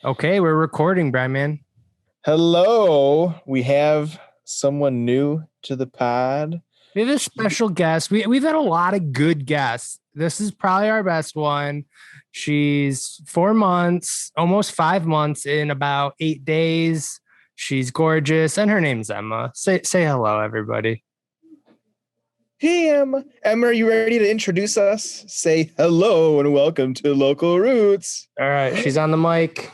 Okay, we're recording, Brian, man. Hello, we have someone new to the pod. We have a special guest. We've had a lot of good guests. This is probably our best one. She's 4 months, almost 5 months in about 8 days. She's gorgeous, and her name's Emma. Say hello, everybody. Hey, Emma. Emma, are you ready to introduce us? Say hello and welcome to Local Roots. All right, she's on the mic.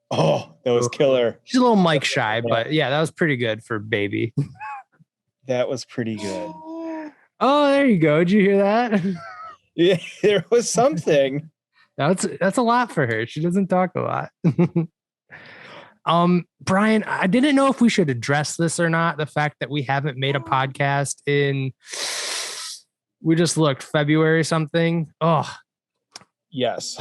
Oh, that was killer. She's a little mic shy, but yeah, that was pretty good for baby. That was pretty good. Oh, there you go. Did you hear that? Yeah, there was something. That's a lot for her. She doesn't talk a lot. Brian, I didn't know if we should address this or not. The fact that we haven't made a podcast we just looked February something. Oh, yes.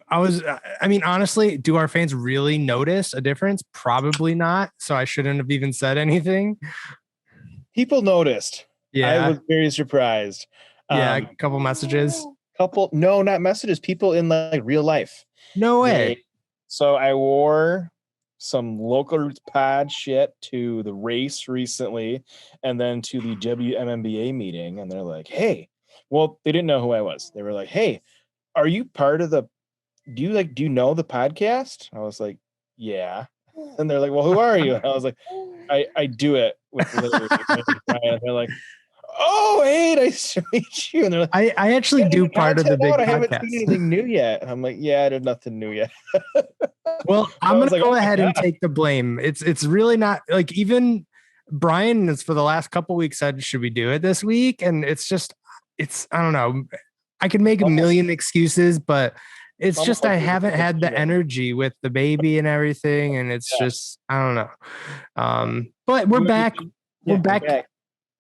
I mean, honestly, do our fans really notice a difference? Probably not. So I shouldn't have even said anything. People noticed. Yeah. I was very surprised. Yeah, a couple messages. No, not messages. People in like real life. No way. So I wore some Local Roots pod shit to the race recently and then to the WMMBA meeting. And they're like, hey, well, they didn't know who I was. They were like, hey, are you part of do you know the podcast? I was like, yeah. And they're like, well, who are you? And I was like, I do it with literally. And they're like, oh, hey, nice to meet you. And they're like, I actually do part of the big podcast. I haven't seen anything new yet. And I'm like, yeah, there's nothing new yet. Well, I'm gonna go ahead and take the blame. It's really not like, even Brian is for the last couple weeks said, should we do it this week? And it's I don't know. I could make a million excuses, but it's just I haven't had the energy with the baby and everything, and it's just I don't know. But we're back. We're back.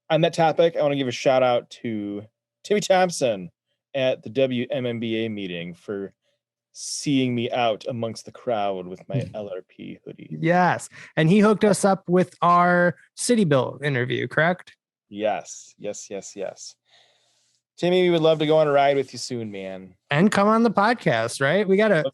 On that topic, I want to give a shout out to Timmy Thompson at the WMMBA meeting for seeing me out amongst the crowd with my LRP hoodie. Yes. And he hooked us up with our City Bill interview, correct? Yes. Timmy, we would love to go on a ride with you soon, man. And come on the podcast, right? We gotta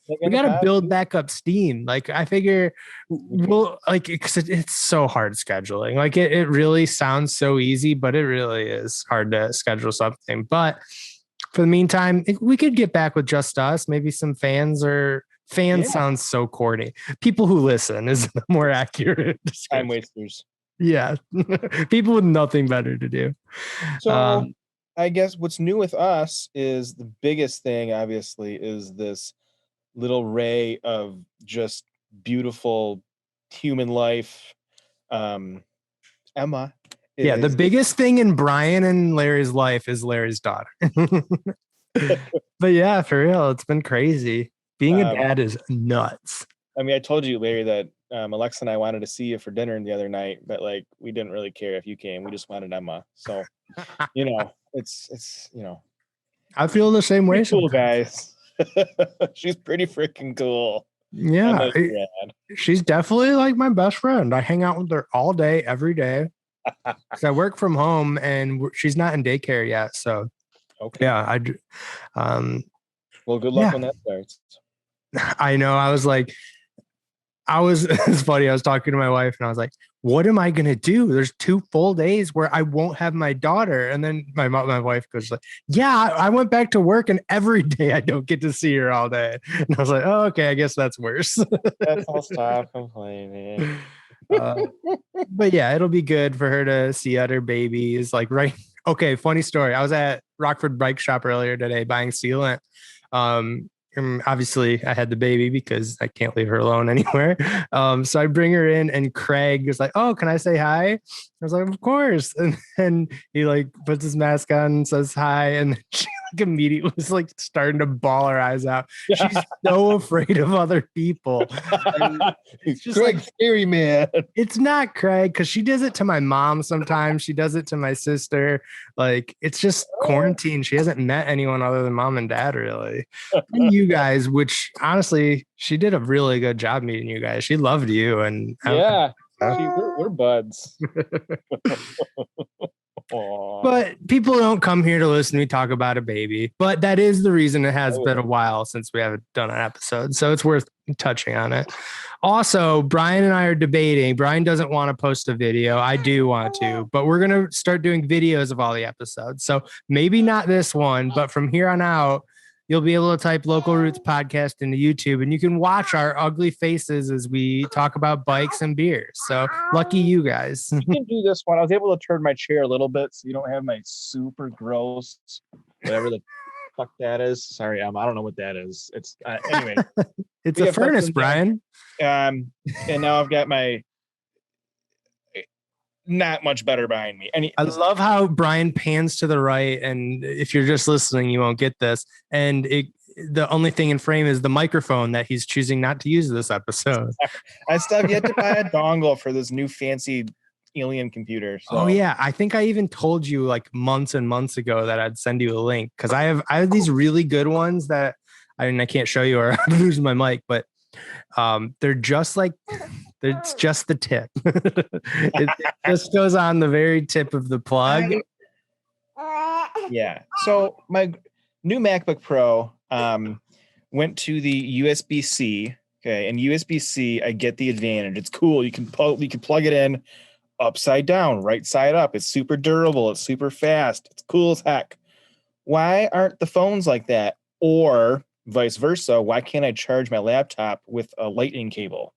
build back up steam. Like I figure we'll because it's so hard scheduling. Like it really sounds so easy, but it really is hard to schedule something. But for the meantime, we could get back with just us, maybe some fans sounds so corny. People who listen is the more accurate time wasters. Yeah. People with nothing better to do. So I guess what's new with us is the biggest thing, obviously, is this little ray of just beautiful human life. Emma. Yeah, the biggest thing in Brian and Larry's life is Larry's daughter. But yeah, for real, it's been crazy. Being a dad is nuts. I mean, I told you, Larry, that Alexa and I wanted to see you for dinner the other night, but like we didn't really care if you came. We just wanted Emma. So, it's I feel the same way. Cool, guys. She's pretty freaking cool. Yeah, she's definitely like my best friend. I hang out with her all day, every day. Because I work from home and she's not in daycare yet. So, okay. Yeah, well, good luck when that starts. I know. It's funny. I was talking to my wife and I was like, what am I going to do? There's 2 full days where I won't have my daughter. And then my wife goes like, yeah, I went back to work and every day I don't get to see her all day. And I was like, oh, okay, I guess that's worse. I'll stop complaining. But yeah, it'll be good for her to see other babies. Okay, funny story. I was at Rockford Bike Shop earlier today buying sealant. Obviously I had the baby because I can't leave her alone anywhere. So I bring her in and Craig was like, oh, can I say hi? I was like, of course. And then he puts his mask on and says hi. And then she immediately was starting to bawl her eyes out. She's so afraid of other people. It's just scary, man. It's not Craig because she does it to my mom sometimes. She does it to my sister. It's just quarantine. She hasn't met anyone other than mom and dad, really. And you guys, which honestly, she did a really good job meeting you guys. She loved you. And we're buds. But people don't come here to listen to me talk about a baby. But that is the reason it has been a while since we haven't done an episode. So it's worth touching on it. Also, Brian and I are debating. Brian doesn't want to post a video. I do want to, but we're going to start doing videos of all the episodes. So maybe not this one, but from here on out, you'll be able to type Local Roots Podcast into YouTube and you can watch our ugly faces as we talk about bikes and beers. So lucky you guys. You can do this one. I was able to turn my chair a little bit so you don't have my super gross, whatever the fuck that is. Sorry, I don't know what that is. It's anyway. It's a furnace, Brian. And now I've got my not much better behind me. I love how Brian pans to the right, and if you're just listening, you won't get this. And the only thing in frame is the microphone that he's choosing not to use this episode. I still have yet to buy a dongle for this new fancy alien computer. So. Oh yeah, I think I even told you like months and months ago that I'd send you a link because I have these really good ones that I can't show you or I'm losing my mic, but they're just like. It's just the tip. It just goes on the very tip of the plug. Yeah. So my new MacBook Pro went to the USB-C. Okay, and USB-C, I get the advantage. It's cool. You can plug it in upside down, right side up. It's super durable. It's super fast. It's cool as heck. Why aren't the phones like that? Or vice versa? Why can't I charge my laptop with a lightning cable?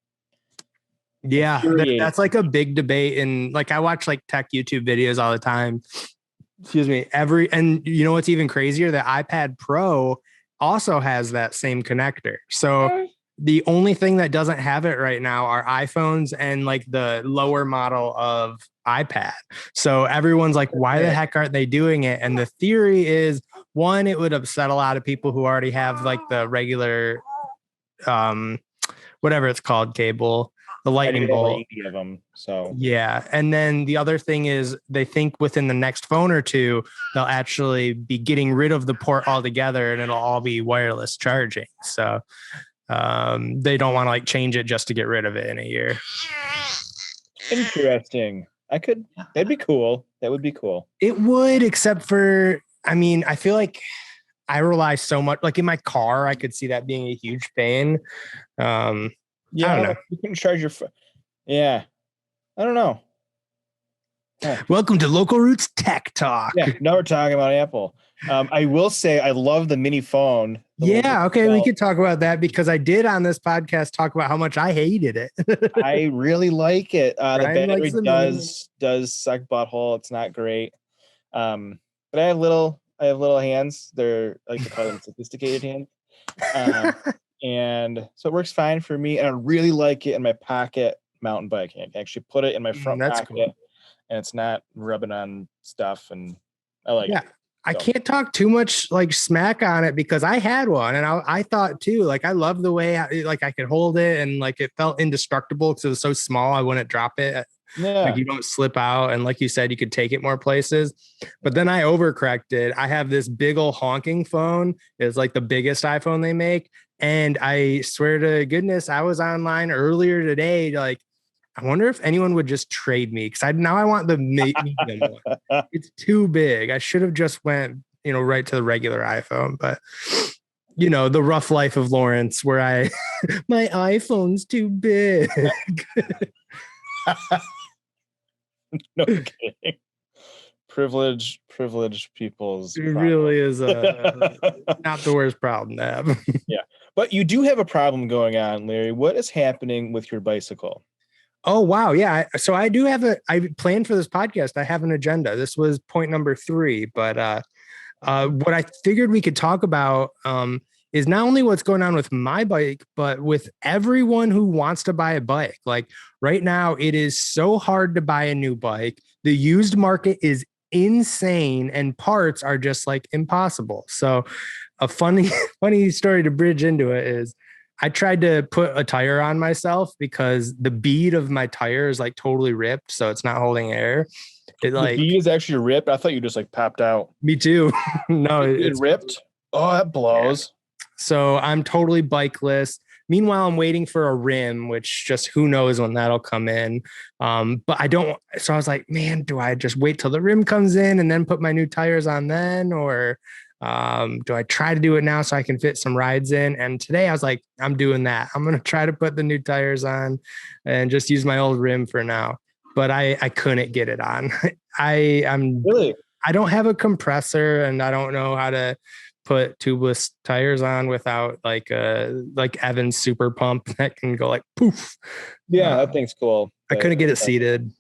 Yeah, that's like a big debate. And like I watch like tech YouTube videos all the time. Excuse me. And you know what's even crazier? The iPad Pro also has that same connector. So the only thing that doesn't have it right now are iPhones and like the lower model of iPad. So everyone's like, why the heck aren't they doing it? And the theory is, one, it would upset a lot of people who already have like the regular, whatever it's called, cable. The lightning bolt. 80 of them. So yeah. And then the other thing is they think within the next phone or two, they'll actually be getting rid of the port altogether and it'll all be wireless charging. So they don't want to like change it just to get rid of it in a year. Interesting. That'd be cool. That would be cool. It would, except for, I mean, I feel like I rely so much, like in my car, I could see that being a huge pain. Yeah, I don't know. You can charge your phone. Yeah. I don't know. Yeah. Welcome to Local Roots Tech Talk. Yeah, now we're talking about Apple. I will say I love the mini phone. Yeah, okay, we could talk about that because I did on this podcast talk about how much I hated it. I really like it. The battery does suck butthole. It's not great. But I have little hands. They're like to call them sophisticated hands. And so it works fine for me. And I really like it in my pocket mountain bike. I can actually put it in my front pocket, cool. And it's not rubbing on stuff. And I like it. So. I can't talk too much like smack on it because I had one and I thought too, like I love the way I could hold it and like it felt indestructible because it was so small. I wouldn't drop it. Yeah. Like you don't slip out. And like you said, you could take it more places. But then I overcorrected. I have this big old honking phone. It's like the biggest iPhone they make. And I swear to goodness, I was online earlier today. Like, I wonder if anyone would just trade me because now I want the medium one. It's too big. I should have just went, right to the regular iPhone. But the rough life of Lawrence, where my iPhone's too big. No kidding. Privileged people's. It really is not the worst problem to have. Yeah. But you do have a problem going on, Larry. What is happening with your bicycle? Oh, wow. Yeah. So I do have I planned for this podcast. I have an agenda. This was point number 3. But what I figured we could talk about is not only what's going on with my bike, but with everyone who wants to buy a bike. Like right now, it is so hard to buy a new bike. The used market is insane and parts are just like impossible. So a funny story to bridge into it is I tried to put a tire on myself because the bead of my tire is like totally ripped. So it's not holding air. The bead is actually ripped. I thought you just like popped out. Me too. No, it's ripped. Oh, that blows. Yeah. So I'm totally bikeless. Meanwhile, I'm waiting for a rim, which just who knows when that'll come in. But I don't. So I was like, man, do I just wait till the rim comes in and then put my new tires on then, or do I try to do it now so I can fit some rides in? And today I was like, I'm doing that. I'm gonna try to put the new tires on and just use my old rim for now. But I couldn't get it on. I'm Really? I don't have a compressor and I don't know how to put tubeless tires on without like Evan's super pump that can go like poof. Yeah, that thing's cool. I couldn't get it seated.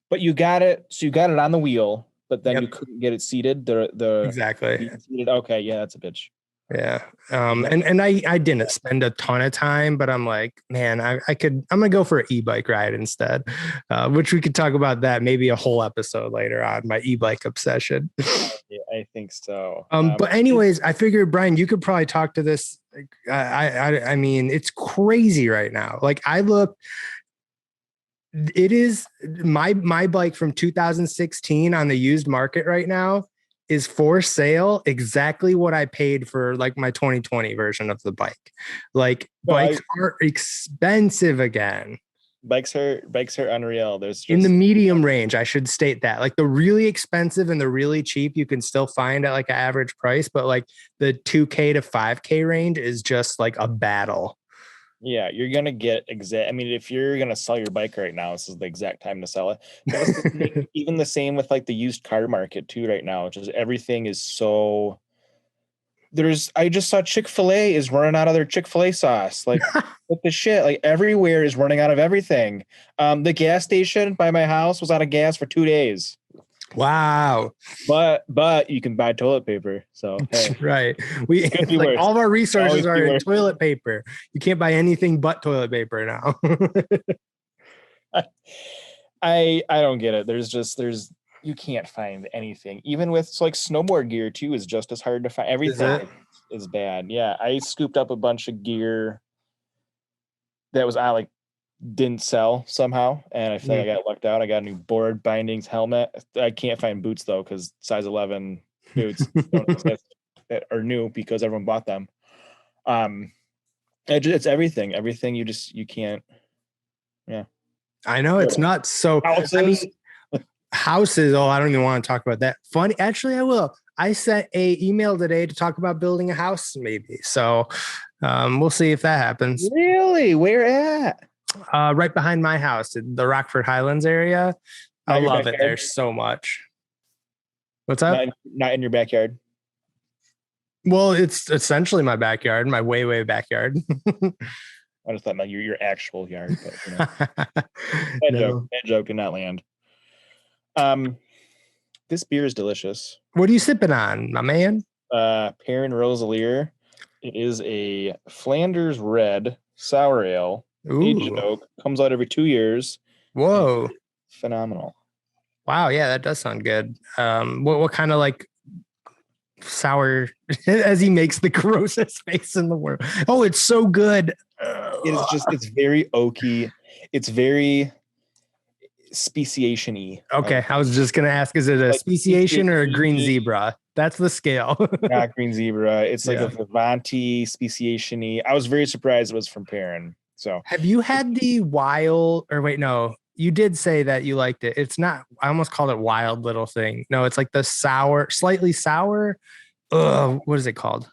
But you got it. So you got it on the wheel, but then Yep. you couldn't get it seated. The Exactly. seated. Okay, yeah, that's a bitch. Yeah. And I didn't spend a ton of time, but I'm like, man, I'm gonna go for an e-bike ride instead. Which we could talk about that maybe a whole episode later on, my e-bike obsession. Yeah, I think so. But anyways, I figured Brian, you could probably talk to this. I mean, it's crazy right now. Like I looked, it is my bike from 2016 on the used market right now is for sale exactly what I paid for like my 2020 version of the bike. Like bikes are expensive again. Bikes are unreal. There's just, in the medium range, I should state that. Like the really expensive and the really cheap, you can still find at like an average price, but like the 2K to 5K range is just like a battle. Yeah, you're gonna get exact. I mean, if you're gonna sell your bike right now, this is the exact time to sell it. But even the same with like the used car market too right now, which is everything is so. I just saw Chick-fil-A is running out of their Chick-fil-A sauce. Like what the shit? Like everywhere is running out of everything. The gas station by my house was out of gas for 2 days. Wow. But you can buy toilet paper. So hey. Right. Like all of our resources are in toilet paper. You can't buy anything but toilet paper now. I don't get it. You can't find anything. Even with like snowboard gear too is just as hard to find. Everything is bad. Yeah. I scooped up a bunch of gear that was didn't sell somehow, and I feel like I got lucked out. I got a new board, bindings, helmet. I can't find boots though because size 11 boots don't exist that are new because everyone bought them. It's everything. Everything you can't. Yeah, I know it's nuts. So houses. Oh, I don't even want to talk about that. Funny, actually, I will. I sent a email today to talk about building a house, maybe. So we'll see if that happens. Really? Where at? Right behind my house in the Rockford Highlands area. I love it there so much. What's up? Not in your backyard. Well, it's essentially my backyard, my way backyard. I just thought your actual yard. But, that joke did not land. This beer is delicious. What are you sipping on, my man? Perrin Rosalier. It is a Flanders Red sour ale. Aged oak, comes out every 2 years. Whoa. Phenomenal. Wow, yeah, that does sound good. What kind of like sour as he makes the grossest face in the world? Oh, it's so good. It's very oaky. It's very speciation-y. Okay, I was just gonna ask, is it a speciation or a green zebra? That's the scale. Not green zebra. It's like a Vivanti speciation-y. I was very surprised it was from Perrin. So have you had the wild, or wait, no, you did say that you liked it. It's not, I almost called it wild little thing. No, it's like the sour, slightly sour. What is it called?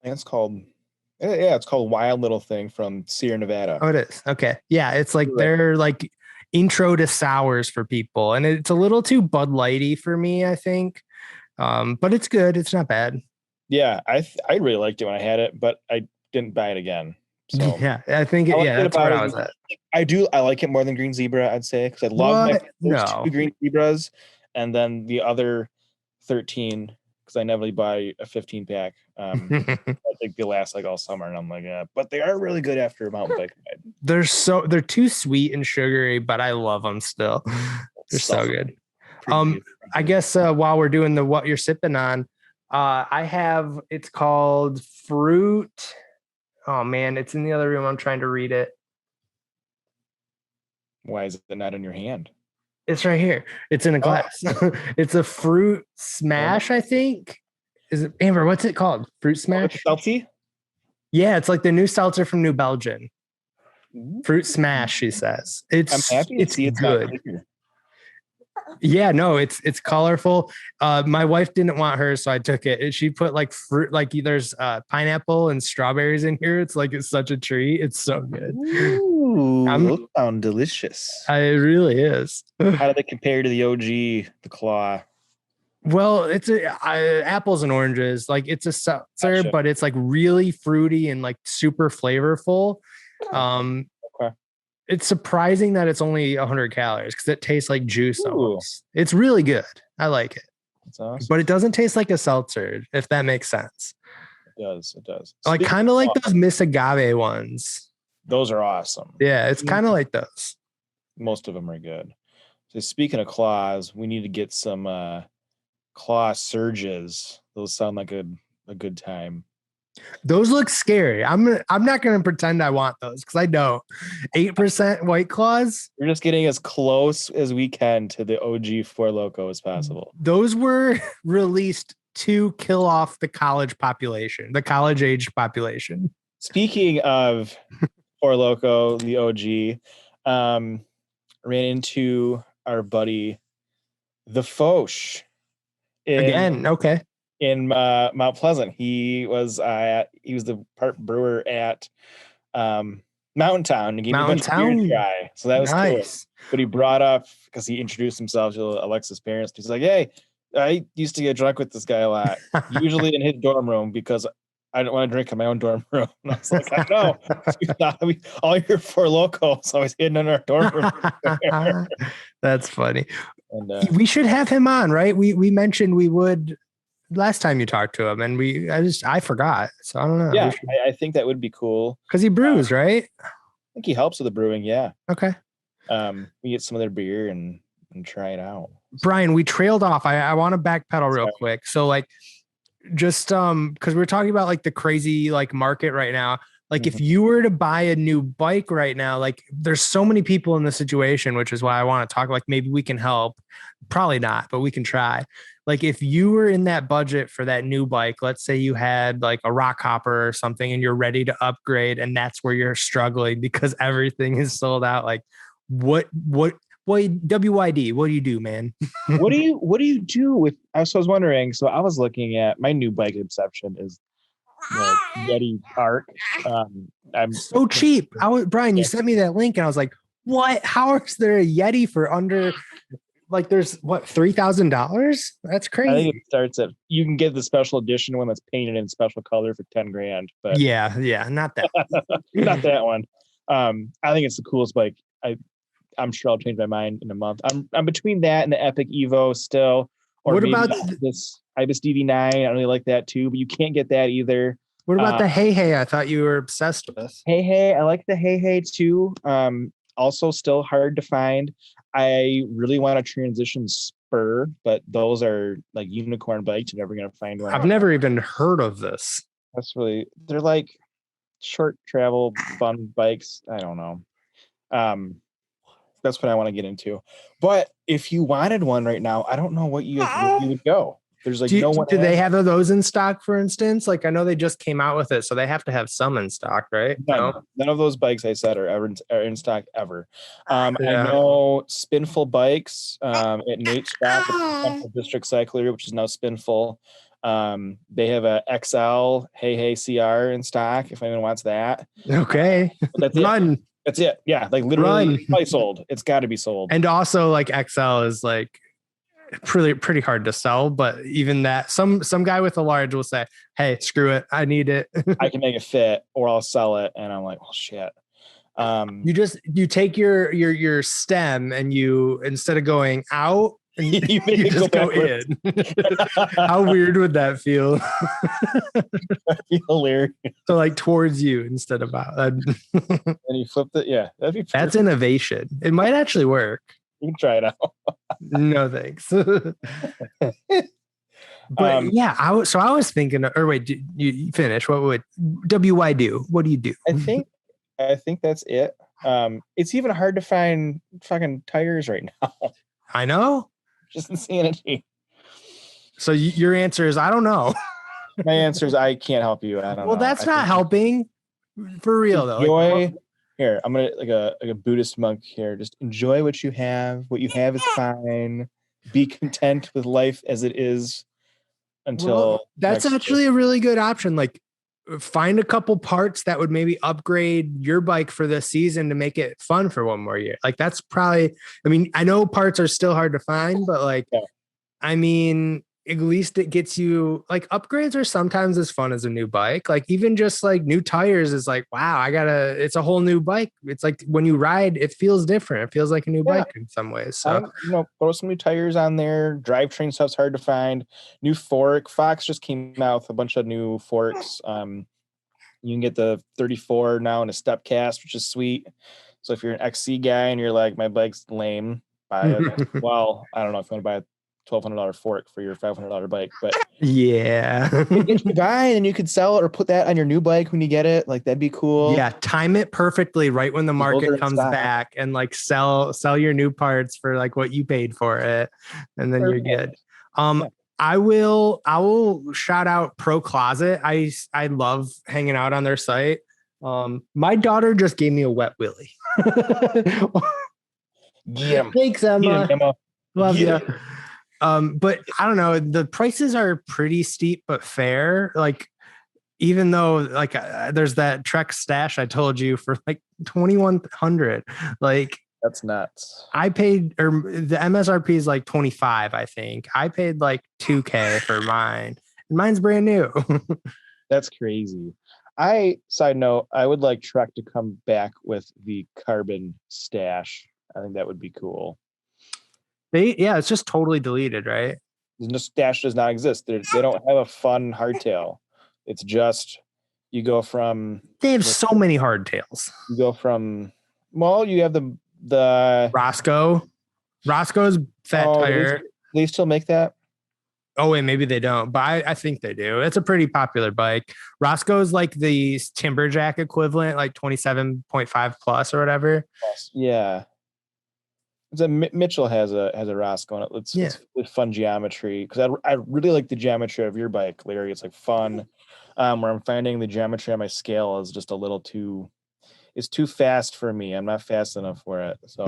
I think it's called Wild Little Thing from Sierra Nevada. Oh, it is. Okay. Yeah. It's like they're like intro to sours for people. And it's a little too Bud Lighty for me, I think. But it's good. It's not bad. Yeah. I really liked it when I had it, but I didn't buy it again. So yeah, I think that's where I was at. I like it more than Green Zebra, I'd say, because I love my first 2 Green Zebras, and then the other 13 because I never buy a 15 pack. I think they last like all summer, and I'm like, yeah, but they are really good after a mountain bike ride. They're too sweet and sugary, but I love them still. They're so good. I guess while we're doing the what you're sipping on, it's called Fruit. Oh man, it's in the other room. I'm trying to read it. Why is it not in your hand? It's right here. It's in a glass. It's a Fruit Smash, I think. Is it Amber? What's it called? Fruit Smash? Salty? Yeah, it's like the new seltzer from New Belgium. Fruit smash, she says. I'm It's happy to see it's not good. clear. Yeah, no, it's colorful. My wife didn't want hers, so I took it. She put like fruit, like there's pineapple and strawberries in here. It's like it's such a treat. It's so good. Ooh, those sound delicious. It really is. How do they compare to the OG, the Claw? Well, it's apples and oranges. Like it's a seltzer, Gotcha. but it's like really fruity and like super flavorful. Okay. It's surprising that it's only 100 calories because it tastes like juice Ooh. almost. It's really good. I like it. That's awesome. But it doesn't taste like a seltzer, if that makes sense. It does. It does. Like kind of like those Miss Agave ones. Those are awesome. Yeah, it's kind of like those. Most of them are good. So speaking of claws, we need to get some claw surges. Those sound like a good time. Those look scary. I'm not gonna pretend I want those because I don't. 8% White Claws. We're just getting as close as we can to the OG Four Loko as possible. Those were released to kill off the college population, the college age population. Speaking of Four Loko, the OG, ran into our buddy the Foch Again, okay. In Mount Pleasant. He was the part brewer at Mountain Town and gave me a bunch of beer to try. So that was nice. Cool. But he brought up, because he introduced himself to Alexa's parents. He's like, hey, I used to get drunk with this guy a lot, usually in his dorm room because I don't want to drink in my own dorm room. And I was like, I know. All your Four Locos always hidden in our dorm room. That's funny. And we should have him on, right? We mentioned we would last time you talked to him, and I forgot. So I don't know. Yeah, I think that would be cool. Because he brews, right? I think he helps with the brewing, yeah. Okay. We get some of their beer and try it out. Brian, we trailed off. I want to backpedal real quick. So like just because we're talking about like the crazy like market right now. Like if you were to buy a new bike right now, like there's so many people in the situation, which is why I want to talk, like maybe we can help. Probably not, but we can try. Like if you were in that budget for that new bike, let's say you had like a rock hopper or something and you're ready to upgrade and that's where you're struggling because everything is sold out. Like what WYD, what do you do, man? what do you do with, I was wondering, so I was looking at my new bike obsession is the Yeti Arc. I'm so cheap. Brian, you sent me that link and I was like, what? How is there a Yeti for under like there's what $3,000? That's crazy. I think it starts at, you can get the special edition one that's painted in special color for 10 grand. But yeah, not that not that one. I think it's the coolest bike. I'm sure I'll change my mind in a month. I'm between that and the Epic Evo still. Or what about this Ibis DV9? I don't really like that too, but you can't get that either. What about the Hey? I thought you were obsessed with. Hey, I like the Hey too. Also still hard to find. I really want a transition spur, but those are like unicorn bikes. You're never going to find one. I've never even heard of this. They're like short travel fun bikes. I don't know. That's what I want to get into. But if you wanted one right now, I don't know where you would go. There's like no one. Do they have those in stock, for instance? Like I know they just came out with it, so they have to have some in stock, right? None of those bikes I said are in stock ever. I know Spinful Bikes at Nate's shop, District Cycler, which is now Spinful. They have a XL Hey CR in stock if anyone wants that. Okay. That's it. That's it. Yeah, like literally probably sold. It's got to be sold. And also like XL is like pretty hard to sell, but even that some guy with a large will say, hey, screw it, I need it. I can make it fit or I'll sell it. And I'm like, well, shit. You take your stem and you, instead of going out, you just go in. How weird would that feel? That'd be hilarious. So like towards you instead of out. And you flipped it. Yeah, that's innovation. It might actually work. You can try it out. No thanks. But yeah, I was thinking. Or wait, you finish? What would WY do? What do you do? I think that's it. It's even hard to find fucking tires right now. I know. Just insanity. So your answer is I don't know. My answer is I can't help you. I don't know. Well, that's not helping for real though. Enjoy. Here, I'm gonna like a Buddhist monk here. Just enjoy what you have. What you have is fine. Be content with life as it is until that's actually a really good option. Like find a couple parts that would maybe upgrade your bike for this season to make it fun for one more year. Like that's probably, I mean, I know parts are still hard to find, but like, I mean, at least it gets you like upgrades are sometimes as fun as a new bike. Like even just like new tires is like, wow, it's a whole new bike. It's like when you ride, it feels different. It feels like a new bike in some ways. So, throw some new tires on there. Drivetrain stuff's hard to find. New fork. Fox just came out with a bunch of new forks. You can get the 34 now in a step cast, which is sweet. So if you're an XC guy and you're like, my bike's lame, buy it. Well, I don't know if you want to buy a $1,200 fork for your $500 bike, but yeah, get you buy and you could sell it or put that on your new bike when you get it. Like that'd be cool. Yeah, time it perfectly right when the market comes back and like sell your new parts for like what you paid for it, and then you're good. I will shout out Pro Closet. I love hanging out on their site. My daughter just gave me a wet willy. Yeah. Thanks, Emma. Love you. But I don't know, the prices are pretty steep but fair. Like even though like there's that Trek stash I told you for like 2,100, like that's nuts. I paid, or the MSRP is like 25, I think. I paid like $2,000 for mine, and mine's brand new. That's crazy. Side note, I would like Trek to come back with the carbon stash. I think that would be cool. It's just totally deleted, right? The stash does not exist. They don't have a fun hardtail. It's just you go from. They have so many hardtails. You go from. Well, you have the Roscoe's fat tire. They still make that? Oh wait, maybe they don't, but I think they do. It's a pretty popular bike. Roscoe's like the Timberjack equivalent, like 27.5 plus or whatever. Yeah. Mitchell has a Roscoe on it. It's fun geometry because I really like the geometry of your bike, Larry. It's like fun. Where I'm finding the geometry on my scale is just a little too. It's too fast for me. I'm not fast enough for it. So,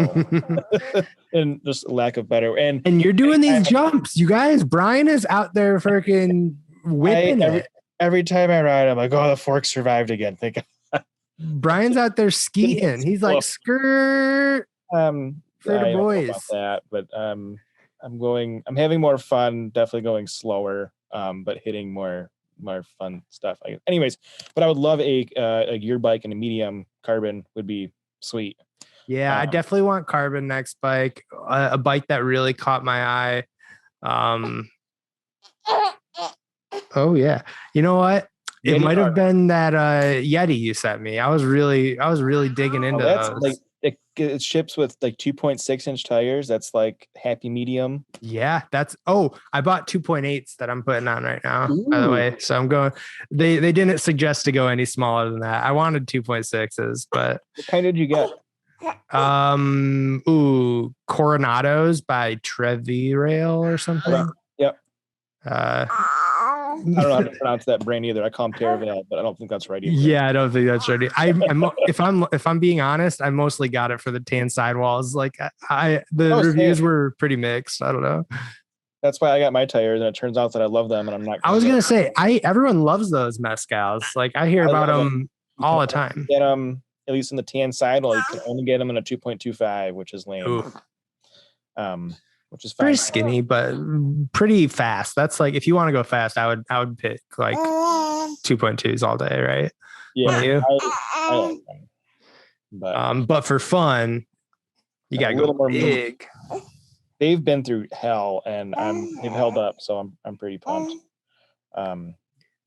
and just lack of better. And you're doing these jumps, you guys. Brian is out there freaking whipping it. Every time I ride, I'm like, oh, the fork survived again. Brian's out there skiing. He's like, skirt. For the boys. About that, but I'm having more fun. Definitely going slower, but hitting more fun stuff. Anyways, but I would love a gear bike and a medium carbon would be sweet. Yeah, I definitely want carbon next bike. A bike that really caught my eye. Oh yeah, you know what? It might have been that Yeti you sent me. I was really digging into those. Like it ships with like 2.6-inch tires. That's like happy medium. Yeah, I bought 2.8s that I'm putting on right now. Ooh. By the way, so I'm going. They didn't suggest to go any smaller than that. I wanted 2.6s, but what kind did you get? Coronados by Trevi-Rail or something. Yep. I don't know how to pronounce that brand either. I call them Terravale, but I don't think that's right either. Yeah, I don't think that's right. If I'm being honest, I mostly got it for the tan sidewalls. Like the reviews were pretty mixed. I don't know. That's why I got my tires, and it turns out that I love them, and I'm not. I was gonna say everyone loves those mezcals. Like I hear about them all the time. Get them at least in the tan sidewall. You can only get them in a 2.25, which is lame. Ooh. Which is fine. Pretty skinny, but pretty fast. That's like if you want to go fast, I would pick like 2.2s all day, right? Yeah, I like them. But for fun, you gotta go more big. They've been through hell, and they've held up, so I'm pretty pumped.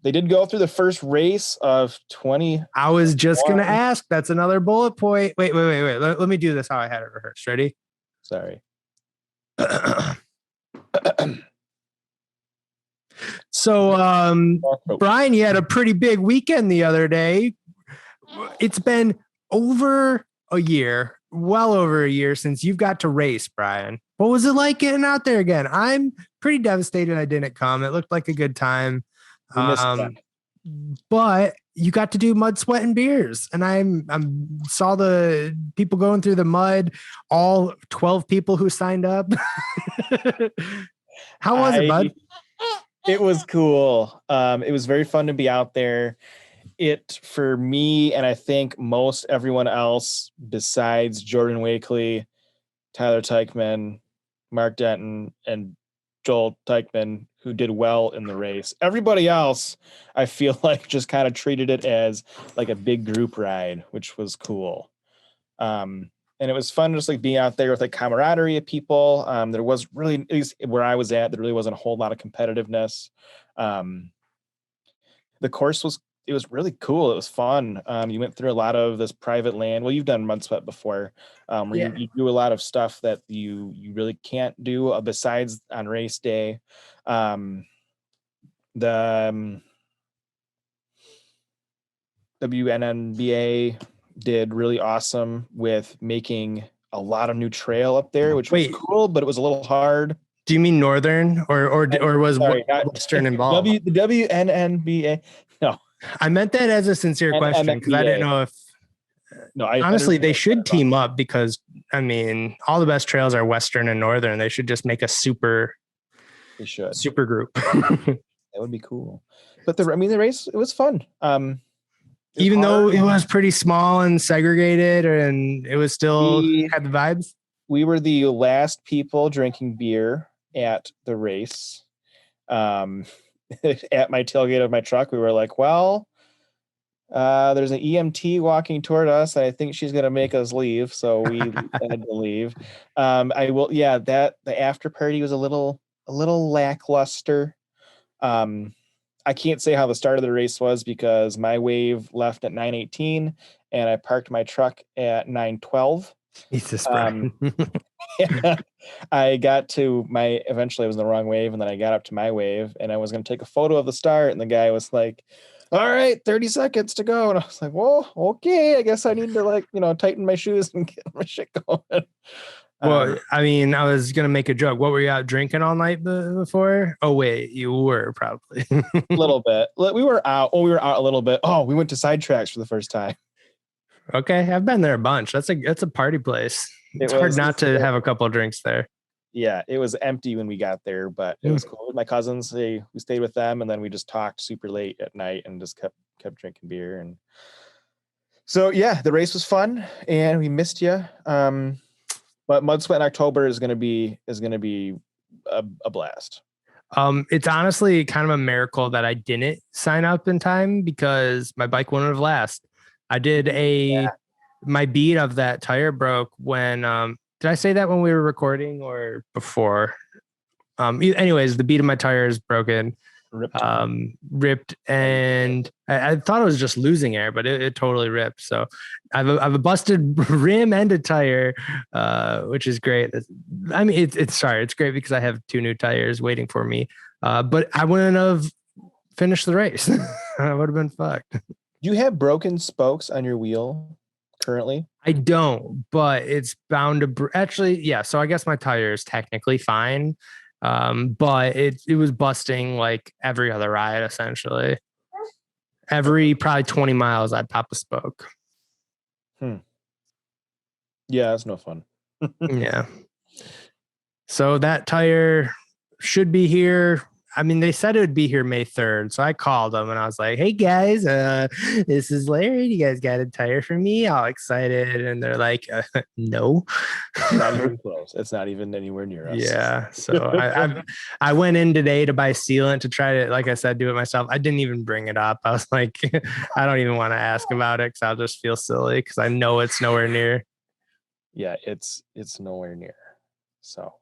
They did go through the first race of 20. I was just gonna ask. That's another bullet point. Wait. Let me do this how I had it rehearsed. Ready? Sorry. So, Brian, you had a pretty big weekend the other day. It's been well over a year since you've got to race, Brian. What was it like getting out there again? I'm pretty devastated I didn't come. It looked like a good time. We missed that. But you got to do mud, sweat, and beers, and I'm saw the people going through the mud. All 12 people who signed up. How was it, bud? It was cool. It was very fun to be out there. It, for me, and I think most everyone else besides Jordan Wakely, Tyler Teichman, Mark Denton, and Joel Teichman, who did well in the race. Everybody else, I feel like, just kind of treated it as like a big group ride, which was cool. And it was fun just like being out there with like camaraderie of people. There was really, at least where I was at, there really wasn't a whole lot of competitiveness. The course was really cool. It was fun. You went through a lot of this private land. Well, you've done mud sweat before, where you do a lot of stuff that you really can't do besides on race day. The WNNBA did really awesome with making a lot of new trail up there, which was cool, but it was a little hard. Do you mean Northern or was Western involved? The WNNBA? No, I meant that as a sincere question because I didn't know if. No, honestly, they should team up because I mean, all the best trails are Western and Northern. They should just make a super group. That would be cool. But the race, it was fun. Even though it was pretty small and segregated, and it was still had the vibes. We were the last people drinking beer at the race. At my tailgate of my truck, we were like, well, there's an EMT walking toward us, and I think she's going to make us leave. So we had to leave. The after party was a little lackluster. I can't say how the start of the race was because my wave left at 9:18 and I parked my truck at 9:12. I got to eventually I was in the wrong wave, and then I got up to my wave and I was going to take a photo of the start, and the guy was like, all right, 30 seconds to go. And I was like, well, okay, I guess I need to tighten my shoes and get my shit going. Well, I mean, I was going to make a joke. What were you out drinking all night before? Oh, wait, you were probably. A little bit. We were out a little bit. Oh, we went to Sidetracks for the first time. Okay. I've been there a bunch. That's a party place. It's hard not to have a couple of drinks there. Yeah, it was empty when we got there, but it was cool. My cousins, we stayed with them, and then we just talked super late at night and just kept drinking beer. And so, yeah, the race was fun, and we missed you. But Mud Sweat in October is going to be a blast. It's honestly kind of a miracle that I didn't sign up in time because my bike wouldn't have lasted. I did my bead of that tire broke when did I say that when we were recording or before? Anyways, the bead of my tire is broken. Ripped, and I thought it was just losing air, but it totally ripped. So I've a busted rim and a tire, which is great. I mean, it's great because I have 2 new tires waiting for me. But I wouldn't have finished the race. I would have been fucked. Do you have broken spokes on your wheel currently? I don't, but it's bound to actually, yeah. So I guess my tire is technically fine. But it was busting like every other ride, essentially. Every probably 20 miles, I'd pop a spoke. Yeah, that's no fun. Yeah. So that tire should be here. I mean, they said it would be here May 3rd. So I called them and I was like, hey guys, this is Larry. You guys got a tire for me? All excited. And they're like, no. Not even close. It's not even anywhere near us. Yeah. So I went in today to buy sealant to try to, like I said, do it myself. I didn't even bring it up. I was like, I don't even want to ask about it because I'll just feel silly because I know it's nowhere near. Yeah, it's nowhere near. So.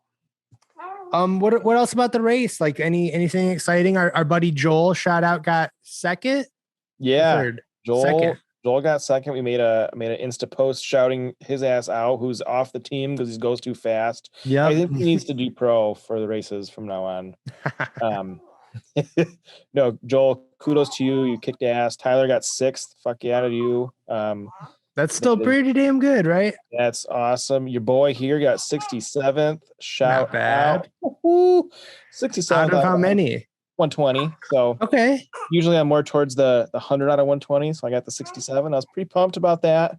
What else about the race? Like anything exciting? Our buddy Joel got second. Yeah, third. Joel got second. We made an Insta post shouting his ass out, who's off the team because he goes too fast. Yeah, I think he needs to do pro for the races from now on. No, Joel, kudos to you. You kicked ass. Tyler got 6th. Fuck yeah to you. That's still pretty damn good, right? That's awesome. Your boy here got 67th. Shout out. 67th. Out of how many? 120. So Okay. usually I'm more towards the 100 out of 120. So I got the 67. I was pretty pumped about that.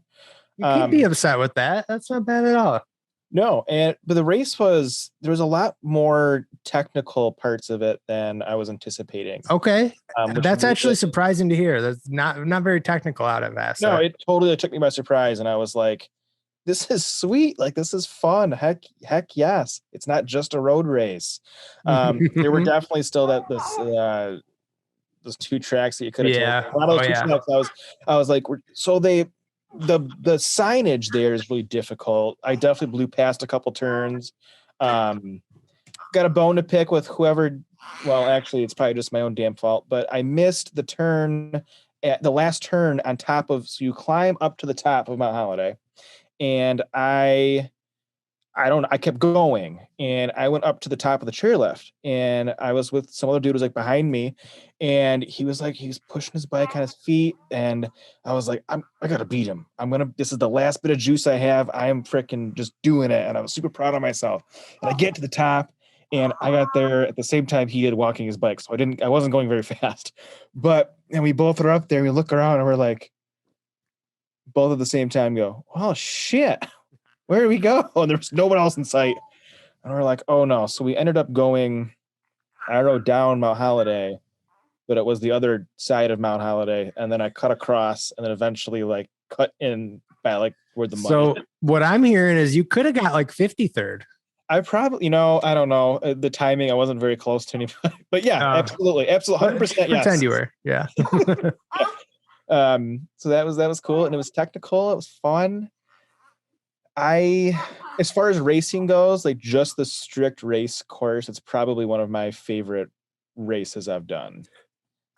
You can't be upset with that. That's not bad at all. No, but the race there was a lot more technical parts of it than I was anticipating. Okay. That's actually surprising to hear. That's not very technical out of that. No, it totally took me by surprise. And I was like, this is sweet. Like, this is fun. Heck yes. It's not just a road race. There were definitely still those two tracks that you could have taken. A lot of those two tracks, I was like, so the signage there is really difficult. I definitely blew past a couple turns. Got a bone to pick with whoever. Well, actually, it's probably just my own damn fault, but I missed the turn at the last turn on top of, so you climb up to the top of Mount Holiday, and I kept going, and I went up to the top of the chairlift, and I was with some other dude who was like behind me, and he was pushing his bike on his feet, and I was like, I gotta beat him. This is the last bit of juice I have. I am freaking just doing it. And I was super proud of myself. And I get to the top, and I got there at the same time he had walking his bike. So I wasn't going very fast, and we both are up there. We look around and we're like, both at the same time go, oh shit, where do we go? And there's no one else in sight. And we're like, oh no. So we ended up going, I don't know, down Mount Holiday, but it was the other side of Mount Holiday. And then I cut across and then eventually like cut in by like where the mud. So what I'm hearing is you could have got like 53rd. I probably, I don't know the timing. I wasn't very close to anybody, but yeah, absolutely. 100%. Yes. Pretend you were. Yeah. Yeah. So that was cool. And it was technical. It was fun. As far as racing goes, like just the strict race course, it's probably one of my favorite races I've done.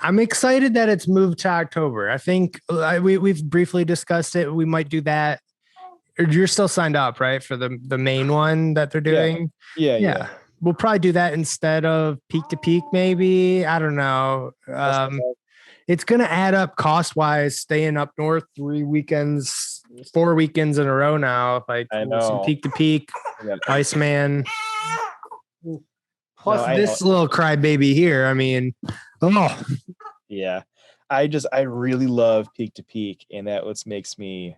I'm excited that it's moved to October. I think we've briefly discussed it. We might do that. You're still signed up, right? For the main one that they're doing. Yeah. We'll probably do that instead of peak to peak. Maybe. I don't know. It's going to add up cost wise, staying up north 4 weekends in a row now. Like I know. Some peak to peak, Iceman. Plus this little crybaby here. I mean, yeah. I really love peak to peak, and that what makes me.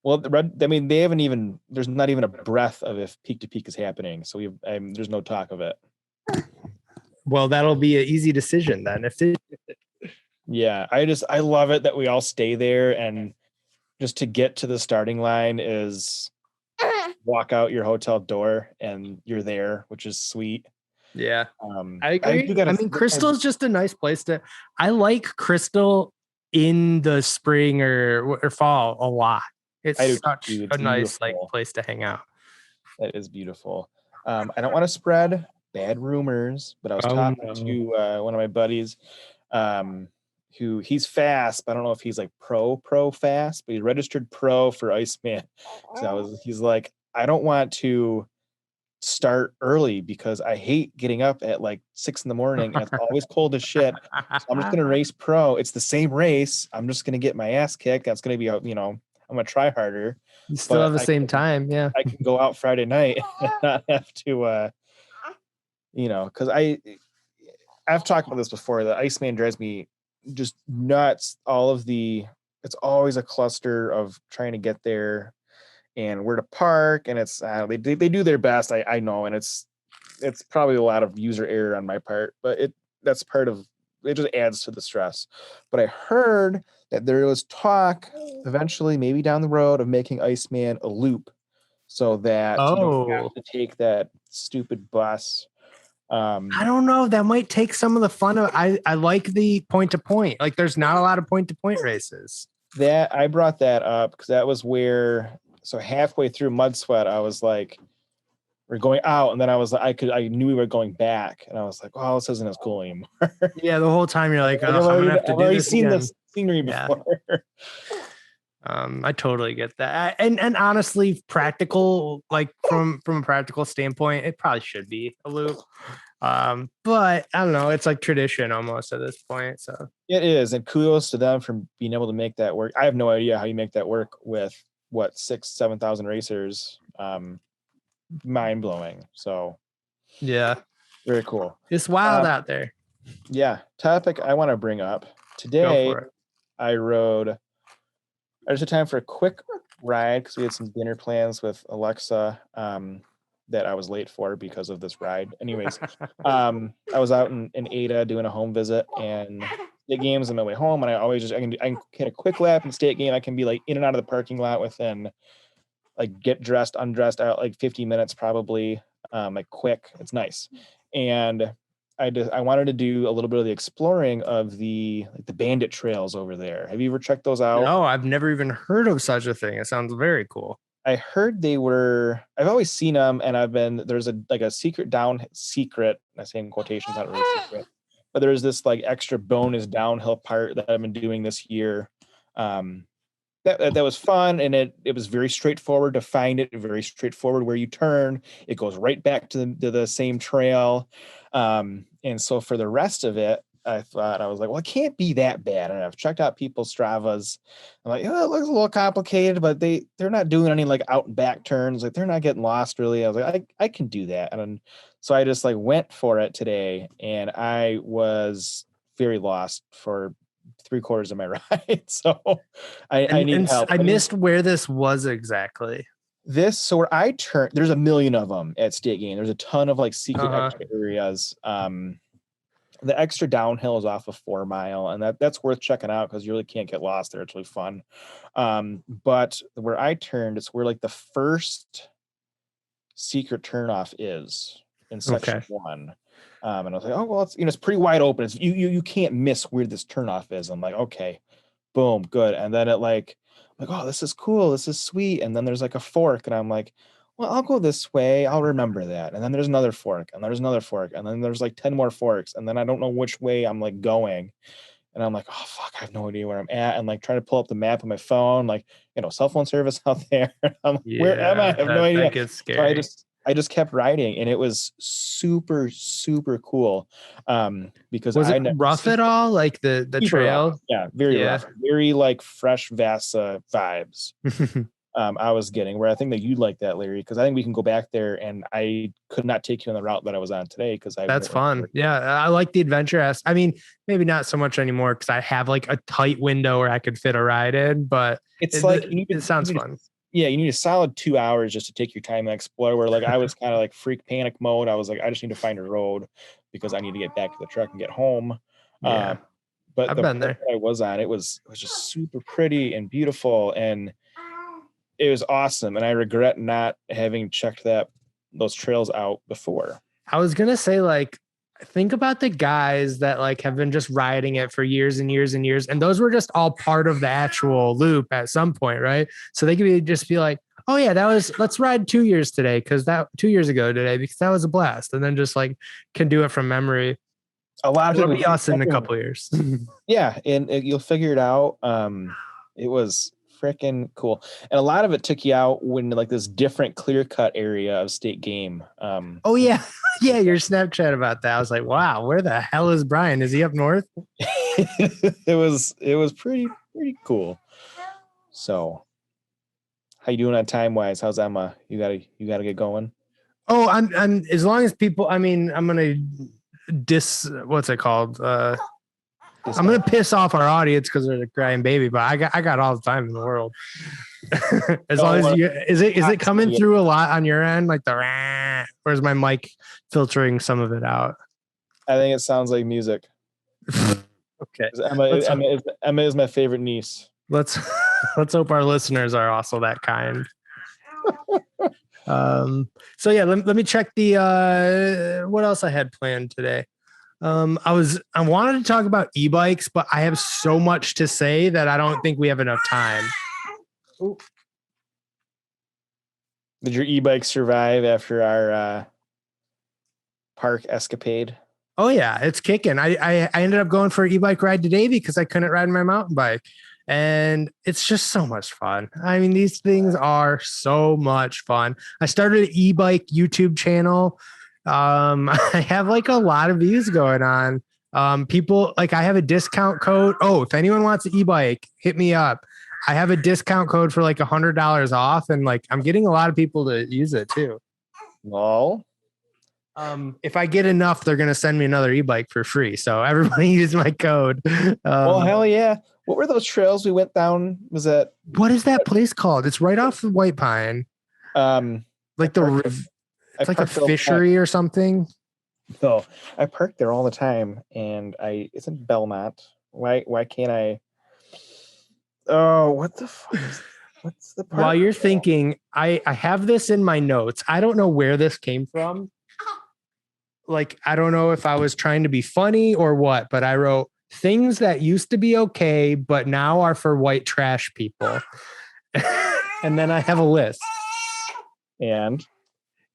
Well, they haven't even. There's not even a breath of if peak to peak is happening, so there's no talk of it. Well, that'll be an easy decision then. Yeah, I love it that we all stay there, and just to get to the starting line is walk out your hotel door and you're there, which is sweet. Yeah. I agree. I mean, Crystal's just a nice place I like Crystal in the spring or fall a lot. It's such a nice place to hang out. That is beautiful. I don't want to spread bad rumors, but I was talking to one of my buddies, who he's fast, but I don't know if he's like pro fast, but he's registered pro for Iceman. So he's like, I don't want to start early because I hate getting up at like 6 a.m. and it's always cold as shit. So I'm just going to race pro. It's the same race. I'm just going to get my ass kicked. That's going to be, I'm going to try harder. You still have the same time. Yeah. I can go out Friday night and not have to, cause I've talked about this before. The Iceman drives me just nuts. It's always a cluster of trying to get there and where to park, and it's they do their best. I know, and it's probably a lot of user error on my part, but that's part of it. Just adds to the stress. But I heard that there was talk eventually, maybe down the road, of making Iceman a loop, so that you don't have to take that stupid bus. I don't know. That might take some of the fun of. I like the point to point. Like, there's not a lot of point to point races. That I brought that up because that was where. So halfway through Mud Sweat, I was like, "We're going out," and then I was like, I knew we were going back, and I was like, "Oh, this isn't as cool anymore." Yeah, the whole time you're like, "Oh, I've already seen this scenery before." I totally get that, and honestly, practical, like from a practical standpoint, it probably should be a loop. But I don't know, it's like tradition almost at this point. So it is, and kudos to them for being able to make that work. I have no idea how you make that work with 6,000-7,000 racers. Mind blowing. So yeah. Very cool. It's wild out there. Yeah. Topic I want to bring up today. Go for it. I just had time for a quick ride because we had some dinner plans with Alexa that I was late for because of this ride. Anyways, I was out in Ada doing a home visit and state games on my way home, and I can hit a quick lap in state game. I can be like in and out of the parking lot within like get dressed, undressed out like 50 minutes probably, like quick. It's nice. And I wanted to do a little bit of the exploring of the bandit trails over there. Have you ever checked those out? No, I've never even heard of such a thing. It sounds very cool. I heard I've always seen them, and there's a secret, I say in quotations, not really secret, but there's this like extra bonus downhill part that I've been doing this year. That was fun, and it was very straightforward to find it, very straightforward where you turn. It goes right back to the same trail. And so for the rest of it, I was like, well, it can't be that bad. And I've checked out people's Stravas. I'm like, it looks a little complicated, but they're not doing any like out and back turns. Like they're not getting lost really. I was like, I can do that. And so I just like went for it today, and I was very lost for 3/4 of my ride. So I need help. I missed where this was exactly. So where I turn, there's a million of them at state game. There's a ton of like secret extra areas. The extra downhill is off of 4 Mile, and that's worth checking out because you really can't get lost there. It's really fun. But where I turned, it's where like the first secret turnoff is in section 1. And I was like, oh, well, it's pretty wide open. It's you can't miss where this turnoff is. I'm like, okay, boom, good. And then I'm like, oh, this is cool. This is sweet. And then there's like a fork, and I'm like, well, I'll go this way. I'll remember that. And then there's another fork, and there's another fork, and then there's like 10 more forks. And then I don't know which way I'm like going. And I'm like, oh, fuck, I have no idea where I'm at. And like trying to pull up the map on my phone, like, cell phone service out there. I'm like, where am I? I have no idea. That gets scary. So I just kept riding, and it was super, super cool. Because was it rough at all? Like the trail? Rough. Yeah, very rough. Very like fresh Vasa vibes. I was getting, where I think that you'd like that, Larry, because I think we can go back there, and I could not take you on the route that I was on today because that's fun. Yeah, I like the adventure. I mean, maybe not so much anymore because I have like a tight window where I could fit a ride in, but it sounds fun. Yeah, you need a solid 2 hours just to take your time and explore. Where like I was kind of like freak panic mode. I was like, I just need to find a road because I need to get back to the truck and get home. Yeah. But I've been there. I was on, it was just super pretty and beautiful, and it was awesome. And I regret not having checked those trails out before. I was gonna say, like, think about the guys that like have been just riding it for years and years and years, and those were just all part of the actual loop at some point, right? So they could just be like, oh yeah, let's ride 2 years today because that 2 years ago today because that was a blast, and then just like can do it from memory. A lot of it'll be us in a couple of years. Yeah, and you'll figure it out. It was freaking cool, and a lot of it took you out when like this different clear cut area of state game. Oh yeah, yeah, your Snapchat about that. I was like, wow, where the hell is Brian? Is he up north? It was pretty cool. So, how you doing on time wise? How's Emma? You gotta get going. Oh, I'm as long as people. I mean, I'm gonna what's it called? I'm gonna piss off our audience because they're the crying baby, but I got all the time in the world. As long as is it coming through a lot on your end, like or is my mic filtering some of it out? I think it sounds like music. Okay, Emma is my favorite niece. Let's hope our listeners are also that kind. So yeah, let me check the what else I had planned today. I wanted to talk about e-bikes, but I have so much to say that I don't think we have enough time. Ooh. Did your e-bike survive after our park escapade? Oh yeah, it's kicking. I ended up going for an e-bike ride today because I couldn't ride my mountain bike. And it's just so much fun. I mean, these things are so much fun. I started an e-bike YouTube channel. I have like a lot of views going on. People like I have a discount code. Oh, if anyone wants an e-bike, hit me up. I have a discount code for like $100 off, and like I'm getting a lot of people to use it too. Well, If I get enough, they're gonna send me another e-bike for free. So everybody use my code. Well, hell yeah! What were those trails we went down? Was that what is that place called? It's right off the White Pine. Like it's like a fishery or something. So I park there all the time, and it's in Belmont. Why can't I? Oh, what the fuck? What's the park? While you're thinking, I have this in my notes. I don't know where this came from. Like, I don't know if I was trying to be funny or what, but I wrote things that used to be okay, but now are for white trash people. And then I have a list. And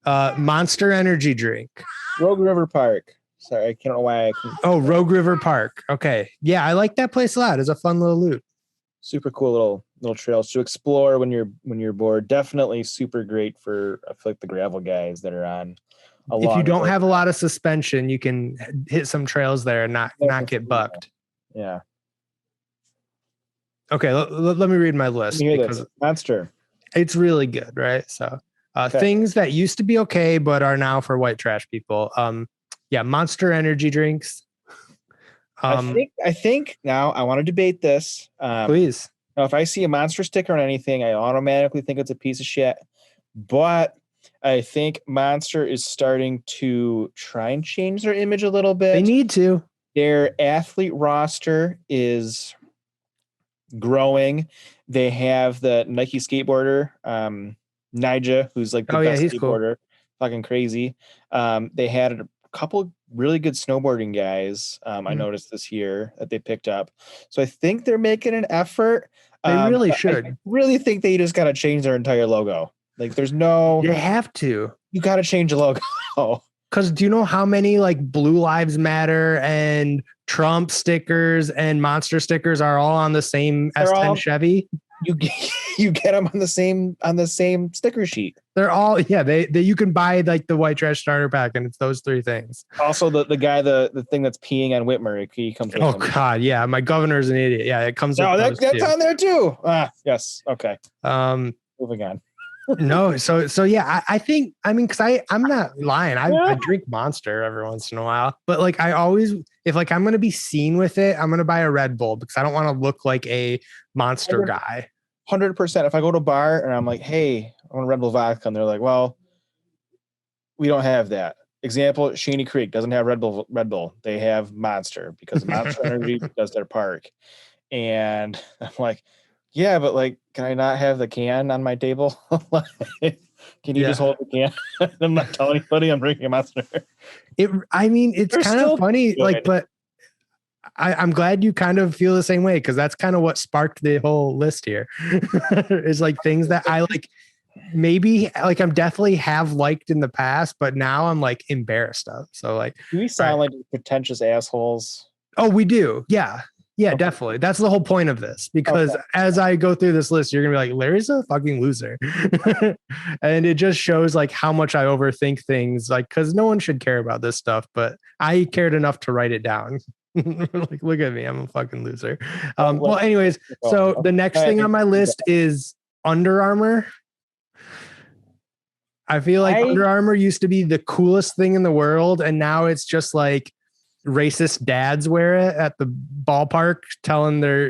Monster Energy drink. Rogue River Park. Sorry, I can't know why I can. Oh, Rogue River Park. Okay. Yeah, I like that place a lot. It's a fun little loop. Super cool little trails to explore when you're bored. Definitely super great for, I feel like, the gravel guys that are on. If you don't have a lot of suspension, you can hit some trails there and not get bucked. Yeah. Okay, let me read my list because Monster. It's really good, right? So things that used to be okay but are now for white trash people. Monster Energy drinks. I think now I want to debate this. Please. Now, if I see a Monster sticker on anything, I automatically think it's a piece of shit. But I think Monster is starting to try and change their image a little bit. They need to. Their athlete roster is growing. They have the Nike skateboarder, Nija, who's like the best skateboarder. Cool. Fucking crazy. They had a couple really good snowboarding guys. I noticed this year that they picked up. So I think they're making an effort. They really should. I really think they just got to change their entire logo. Like there's no. They have to. You got to change the logo. Because do you know how many like Blue Lives Matter and Trump stickers and Monster stickers are all on the same S10 Chevy? You get them on the same sticker sheet. They're all they you can buy like the white trash starter pack and it's those three things. Also the guy the thing that's peeing on Whitmer, he comes with him. God, yeah, my governor's an idiot. Yeah, it comes with that's on there too. Yes. Okay. Moving on. No, so yeah, I think because I'm not lying. I drink Monster every once in a while, but like I always, if like I'm gonna be seen with it, I'm gonna buy a Red Bull because I don't want to look like a Monster guy. 100%. If I go to a bar and I'm like, hey, I want a Red Bull vodka, and they're like, well, we don't have that. Example: Shaney Creek doesn't have Red Bull. They have Monster because Monster Energy does their park, and I'm like. Yeah, but like, can I not have the can on my table? Can you just hold the can? I'm not telling anybody I'm drinking a Monster. It's kind of funny, like, but I'm glad you kind of feel the same way because that's kind of what sparked the whole list here. Is like things that I like, maybe like I'm definitely have liked in the past, but now I'm like embarrassed of. So like, do we sound like pretentious assholes? Oh, we do. Yeah. Yeah, definitely. That's the whole point of this, because as I go through this list, you're going to be like, Larry's a fucking loser. And it just shows like how much I overthink things, like, because no one should care about this stuff, but I cared enough to write it down. Like, look at me. I'm a fucking loser. Well, anyways, so the next thing on my list is Under Armour. I feel like Under Armour used to be the coolest thing in the world. And now it's just like, racist dads wear it at the ballpark,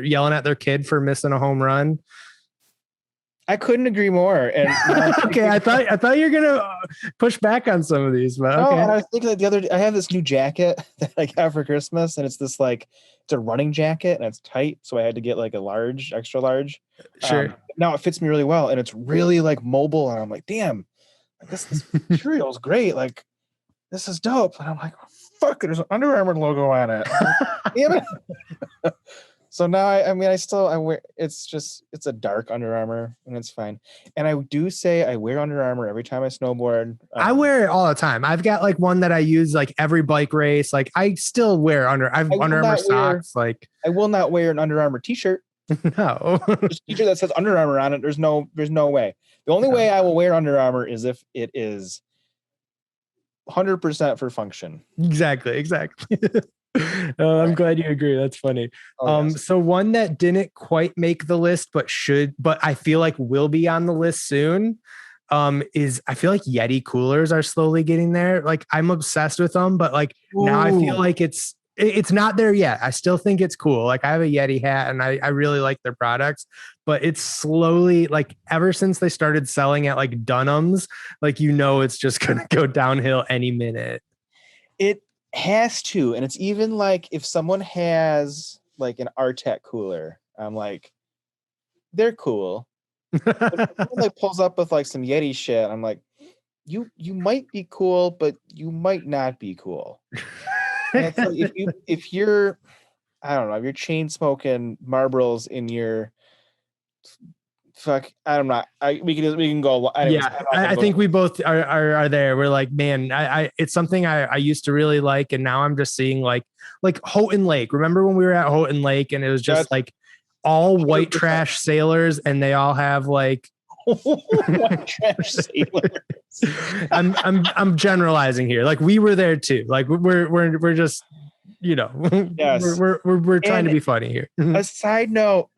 yelling at their kid for missing a home run. I couldn't agree more. And okay, I thought you were gonna push back on some of these, but okay. No, and I was thinking that I have this new jacket that I got for Christmas, and it's this like it's a running jacket and it's tight, so I had to get like a large, extra large. Sure. Now it fits me really well, and it's really like mobile, and I'm like, damn, like this material is great. Like this is dope, and I'm like. Fuck, there's an Under Armour logo on it. Damn it. So now I wear it's a dark Under Armour and it's fine. And I do say I wear Under Armour every time I snowboard. I wear it all the time. I've got like one that I use like every bike race. Like I still wear Under Armour socks. Like I will not wear an Under Armour t-shirt. No. There's a t-shirt that says Under Armour on it. There's no way. The only way I will wear Under Armour is if it is 100% for function. Exactly. I'm glad you agree. That's funny. Yes. So one that didn't quite make the list, but I feel like will be on the list soon. is I feel like Yeti coolers are slowly getting there. Like I'm obsessed with them, but like now I feel like it's not there yet. I still think it's cool. Like I have a Yeti hat and I really like their products, but it's slowly like ever since they started selling at like Dunham's, like, it's just going to go downhill any minute. It has to. And it's even like if someone has like an Artec cooler, I'm like, they're cool. If someone like pulls up with like some Yeti shit, I'm like, you might be cool, but you might not be cool. And it's like if you're, I don't know, if you're chain smoking Marlboros in your we can go. Anyways, yeah, I think we both are there. We're like, man, it's something I used to really like, and now I'm just seeing like Houghton Lake. Remember when we were at Houghton Lake and it was just like all white 100%. Trash sailors, and they all have like white trash sailors. I'm generalizing here. Like we were there too. Like we're just yes. we're trying to be funny here. A side note,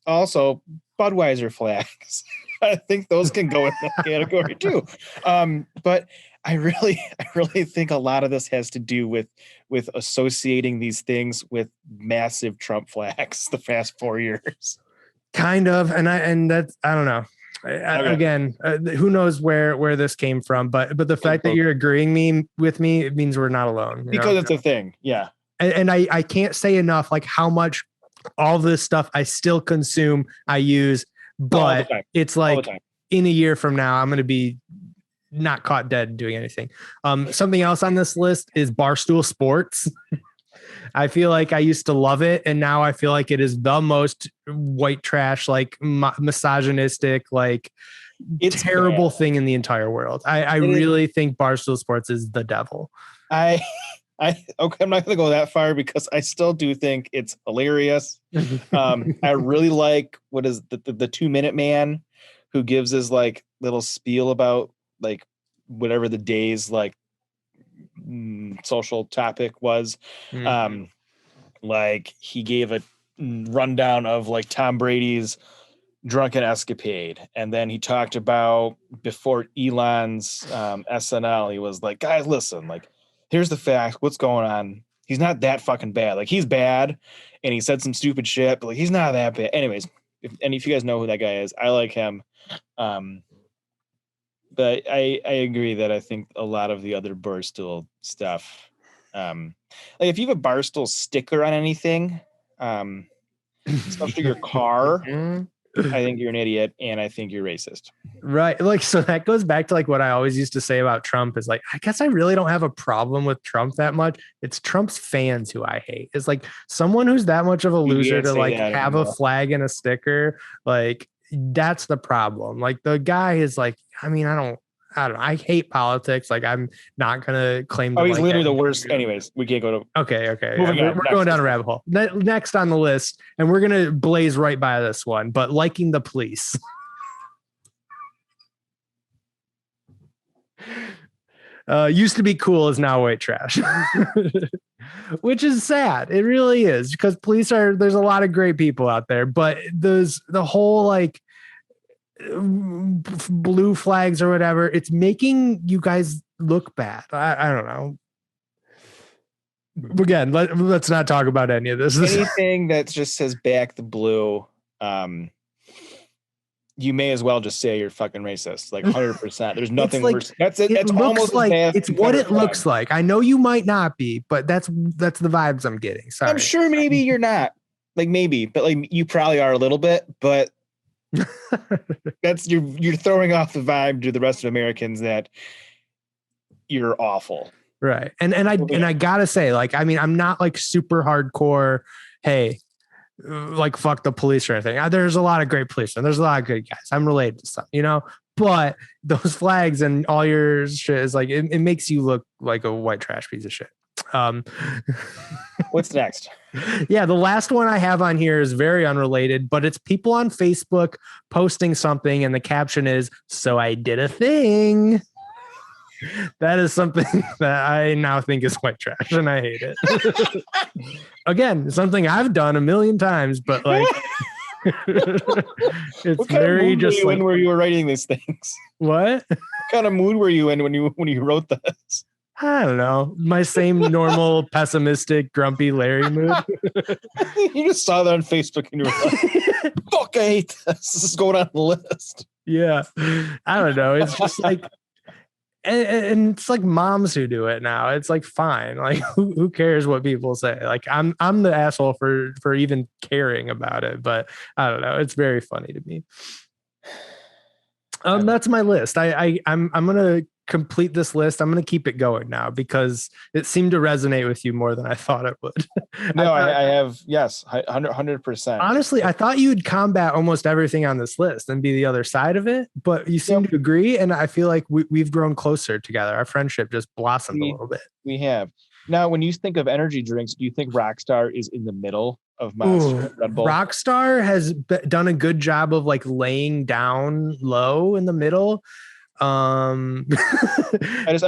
also Budweiser flags. I think those can go in that category too. But I really think a lot of this has to do with associating these things with massive Trump flags the past 4 years. Kind of, and that's I don't know. Okay. Again, who knows where this came from? But the fact that you're agreeing with me, it means we're not alone. Because it's a thing, yeah. And I can't say enough like how much all this stuff I still consume, I use, but it's like in a year from now, I'm going to be not caught dead doing anything. Something else on this list is Barstool Sports. I feel like I used to love it, and now I feel like it is the most white trash, like misogynistic, like it's terrible thing in the entire world. I really think Barstool Sports is the devil. Okay, I'm not going to go that far because I still do think it's hilarious. I really like what is the 2-minute man who gives his like little spiel about like whatever the day's like social topic was. Mm-hmm. Like he gave a rundown of like Tom Brady's drunken escapade, and then he talked about before Elon's SNL. He was like, guys, listen, like here's the facts, what's going on. He's not that fucking bad. Like he's bad and he said some stupid shit, but like he's not that bad. Anyways, if you guys know who that guy is, I like him. But I agree that I think a lot of the other Barstool stuff, like if you have a Barstool sticker on anything, especially your car, I think you're an idiot and I think you're racist. Right. Like, so that goes back to like what I always used to say about Trump is like, I guess I really don't have a problem with Trump that much. It's Trump's fans who I hate. It's like someone who's that much of a loser to like have a flag and a sticker. Like that's the problem. Like the guy is like, I mean, I don't know. I hate politics. Like I'm not going to claim. Oh, he's literally the worst. Anyways, we can't go to. Okay. Yeah, we're going down a rabbit hole. Next on the list, and we're going to blaze right by this one, but liking the police. Used to be cool is now white trash, which is sad. It really is, because there's a lot of great people out there, but there's the whole like blue flags or whatever. It's making you guys look bad. I don't know. Again, let's not talk about any of this. Anything that just says back the blue, you may as well just say you're fucking racist, like 100%. There's nothing like, worse. That's it. It's almost like as bad. It's what it looks like. I know you might not be, but that's the vibes I'm getting. Sorry. I'm sure maybe you're not. Like maybe, but like you probably are a little bit. But that's you're throwing off the vibe to the rest of Americans that you're awful. Right. And I gotta say, like, I mean, I'm not like super hardcore. Hey, like fuck the police or anything. There's a lot of great policemen. There's a lot of good guys. I'm related to some, but those flags and all your shit is like, it makes you look like a white trash piece of shit. What's next? Yeah, the last one I have on here is very unrelated, but it's people on Facebook posting something and the caption is, "So I did a thing." That is something that I now think is white trash and I hate it. Again, something I've done a million times, but like It's what kind very of mood just were you like in where you were writing these things? what? What kind of mood were you in when you wrote this? I don't know. My same normal pessimistic, grumpy Larry mood. You just saw that on Facebook and you were like, fuck, I hate this. This is going on the list. Yeah. I don't know. It's just like and it's like moms who do it now. It's like fine. Like who cares what people say? Like I'm the asshole for even caring about it. But I don't know. It's very funny to me. That's my list. I'm gonna complete this list. I'm gonna keep it going now because it seemed to resonate with you more than I thought it would. No, I have, yes, 100%. Honestly, I thought you'd combat almost everything on this list and be the other side of it, but you seem to agree, and I feel like we've grown closer together. Our friendship just blossomed a little bit. We have. Now, when you think of energy drinks, do you think Rockstar is in the middle of Monster and Red Bull? Rockstar has done a good job of like laying down low in the middle. I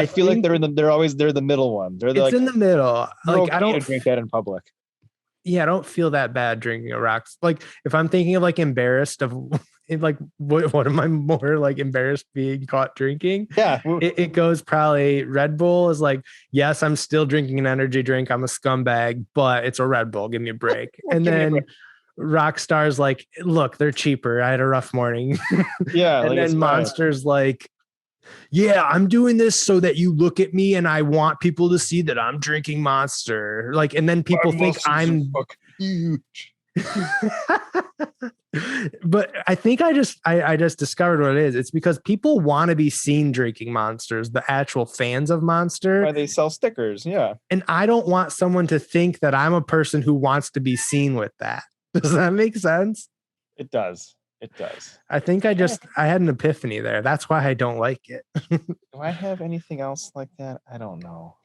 feel like they're the middle one. It's in the middle. Like okay, I don't drink that in public. Yeah, I don't feel that bad drinking a rocks. Like if I'm thinking of like embarrassed of like what am I more like embarrassed being caught drinking? Yeah, it goes probably Red Bull is like, yes, I'm still drinking an energy drink. I'm a scumbag, but it's a Red Bull. Give me a break. And then Rockstar's like, look, they're cheaper. I had a rough morning. Yeah, and then Monster's like, yeah, I'm doing this so that you look at me and I want people to see that I'm drinking Monster. Like, and then people think I'm huge. But I think I just discovered what it is. It's because people want to be seen drinking Monsters, the actual fans of Monster. Why they sell stickers, yeah. And I don't want someone to think that I'm a person who wants to be seen with that. Does that make sense? It does. It does. I think I had an epiphany there. That's why I don't like it. Do I have anything else like that? I don't know.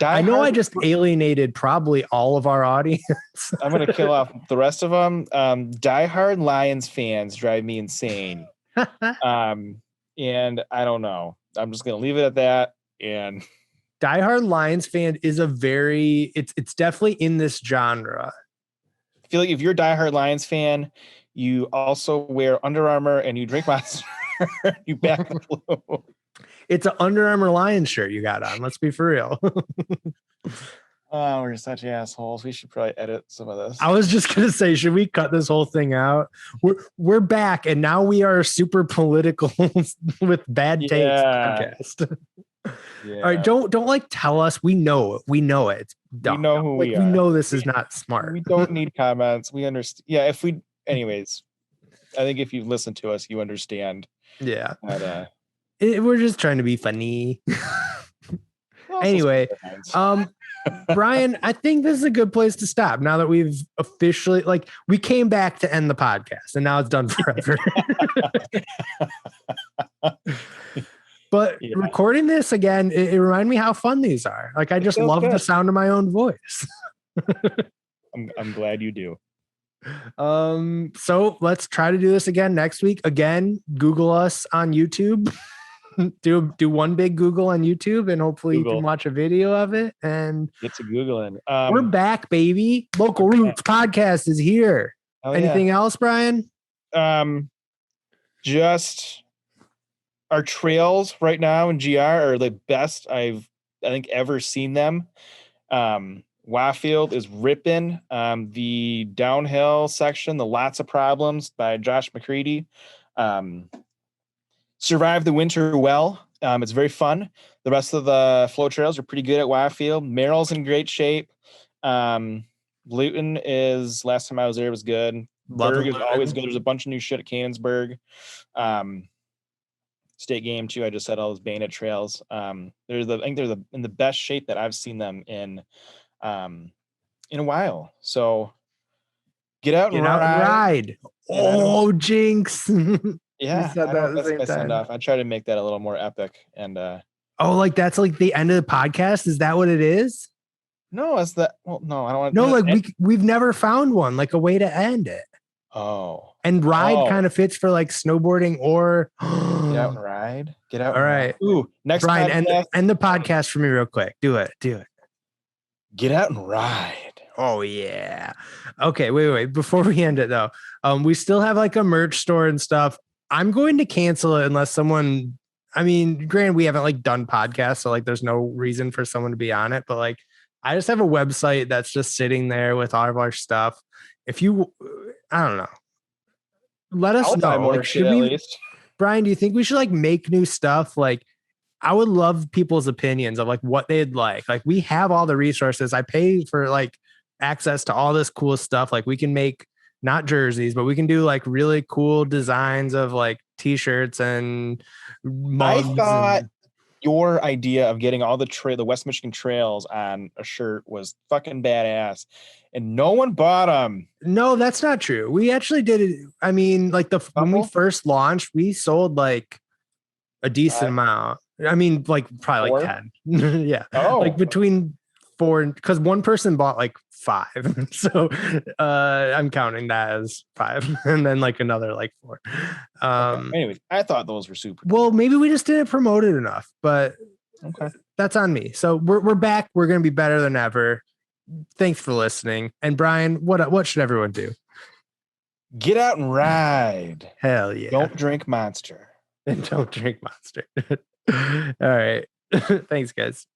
I know I just alienated probably all of our audience. I'm going to kill off the rest of them. Diehard Lions fans drive me insane. And I don't know. I'm just going to leave it at that. And Diehard Lions fan is it's definitely in this genre. I feel like if you're a diehard Lions fan, you also wear Under Armour and you drink Monster. You back the flu. It's an Under Armour Lions shirt you got on. Let's be for real. Oh, we're such assholes. We should probably edit some of this. I was just gonna say, should we cut this whole thing out? We're back, and now we are super political with bad takes podcast. Yeah. All right, don't like tell us. We know it. We know it. It's dumb. We know who we are. We know this is not smart. We don't need comments. We understand. Yeah, anyways, I think if you've listened to us, you understand. Yeah. But, we're just trying to be funny. Anyway, Brian, I think this is a good place to stop now that we've officially we came back to end the podcast and now it's done forever. But recording this again, it reminded me how fun these are. Like I just love the sound of my own voice. I'm glad you do. So let's try to do this again next week. Again, Google us on YouTube. do one big Google on YouTube and hopefully you can watch a video of it and get to Googling. We're back, baby. Local Roots podcast is here. Anything else, Brian? Just our trails right now in GR are the best I think ever seen them. Wildfield is ripping. The downhill section, the Lots of Problems by Josh McCready. Survived the winter well. It's very fun. The rest of the flow trails are pretty good at Wildfield. Merrill's in great shape. Luton is, last time I was there, was good. Berg is always good. There's a bunch of new shit at Canonsburg. State game too. I just said all those Bayonet trails. I think they're in the best shape that I've seen them in a while. So get out and ride. Oh, jinx. Yeah, that's my send off. I try to make that a little more epic. And that's like the end of the podcast. Is that what it is? No, it's that. Well, no, I don't want. No, we've never found one like a way to end it. Oh, and ride kind of fits for like snowboarding or get out and ride. Get out. All right. Ooh, next Brian, end the podcast for me real quick. Do it. Get out and ride. Oh yeah. Okay, wait. Before we end it though, we still have like a merch store and stuff. I'm going to cancel it unless someone. I mean, granted, we haven't like done podcasts, so like there's no reason for someone to be on it. But like, I just have a website that's just sitting there with all of our stuff. If you, I don't know, let us I'll buy know. more Like, shit should at we, least. Brian? Do you think we should like make new stuff? Like, I would love people's opinions of like what they'd like. Like, we have all the resources. I pay for like access to all this cool stuff. Like, we can make not jerseys, but we can do like really cool designs of like t-shirts and I mugs. thought And your idea of getting all the West Michigan trails on a shirt was fucking badass, and no one bought them. no, that's not true. We actually did it. I mean, like when we Couple? first launched, we sold like a decent amount. I mean, like probably like 4? 10. Yeah. Like Oh, between 4 and because one person bought like 5. So I'm counting that as 5 and then like another like 4. okay. Anyways, I thought those were super. Well, maybe we just didn't promote it enough, but Okay. that's on me. So we're back. We're gonna be better than ever. Thanks for listening. And Brian, what should everyone do? Get out and ride. Hell yeah. Don't drink Monster. And don't drink Monster. All right. Thanks, guys.